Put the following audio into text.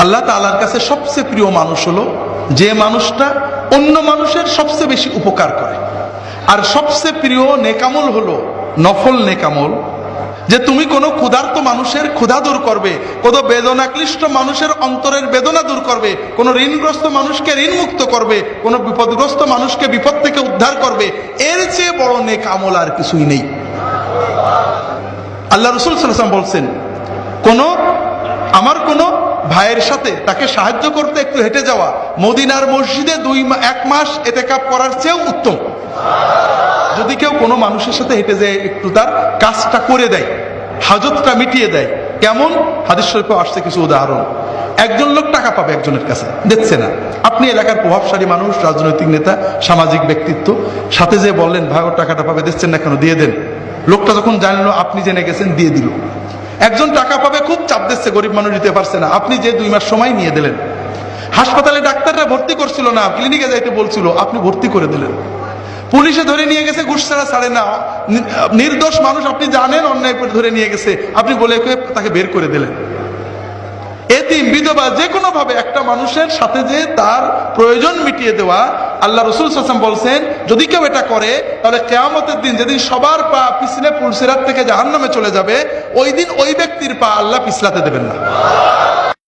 আল্লাহ তাআলার কাছে সবচেয়ে প্রিয় মানুষ হলো যে মানুষটা অন্য মানুষের সবচেয়ে বেশি উপকার করে। আর সবচেয়ে প্রিয় নেকামল হলো নফল নেকামল, যে তুমি কোনো ক্ষুধার্ত মানুষের ক্ষুধা দূর করবে, কোনো বেদনাক্লিষ্ট মানুষের অন্তরের বেদনা দূর করবে, কোনো ঋণগ্রস্ত মানুষকে ঋণ মুক্ত করবে, কোনো বিপদগ্রস্ত মানুষকে বিপদ থেকে উদ্ধার করবে। এর চেয়ে বড় নেক আমল আর কিছুই নেই। আল্লাহ রাসূল সাল্লাল্লাহু আলাইহি ওয়াসাল্লাম বলছেন, আমার কোনো ভাইয়ের সাথে তাকে সাহায্য করতে একটু হেঁটে যাওয়া মদিনার মসজিদে 1 মাস ইতিকাফ করার চেয়েও উত্তম। যদি কেউ কোনো মানুষের সাথে হেঁটে যায়, একটু তার কাজটা করে দেয়, হাজতটা মিটিয়ে দেয়। কেমন? হাদিস শরীফে আসছে কিছু উদাহরণ। একজন লোক টাকা পাবে একজনের কাছে, দিচ্ছে না। আপনি এলাকার প্রভাবশালী মানুষ, রাজনৈতিক নেতা, সামাজিক ব্যক্তিত্ব, সাথে যে বললেন ভাই ওর টাকাটা পাবে, দিচ্ছেন না কেন, দিয়ে দেন। লোকটা যখন জানলো আপনি জেনে গেছেন, দিয়ে দিল। একজন টাকা পাবে, খুব চাপ দিচ্ছে, গরিব মানুষ দিতে পারছে না, আপনি যে 2 মাস সময় নিয়ে দিলেন। হাসপাতালে ডাক্তাররা ভর্তি করছিল না, ক্লিনিকে যাইতে বলছিল, আপনি ভর্তি করে দিলেন। পুলিশে ধরে নিয়ে গেছে, ঘুষ ছাড়া ছাড়ে না, নির্দোষ মানুষ আপনি জানেন অন্যায় করে ধরে নিয়ে গেছে, আপনি বলে তাকে বের করে দিলেন। এতিম, বিধবা, যে কোনো ভাবে একটা মানুষের সাথে যে তার প্রয়োজন মিটিয়ে দেওয়া, আল্লাহ রাসূল সাল্লাল্লাহু আলাইহি ওয়াসাল্লাম বলছেন যদি কেউ এটা করে তাহলে কিয়ামতের দিন, যেদিন সবার পা পিছলে পুলসিরাত থেকে জাহান্নামে চলে যাবে, ওই দিন ওই ব্যক্তির পা আল্লাহ পিছলাতে দেবেন না।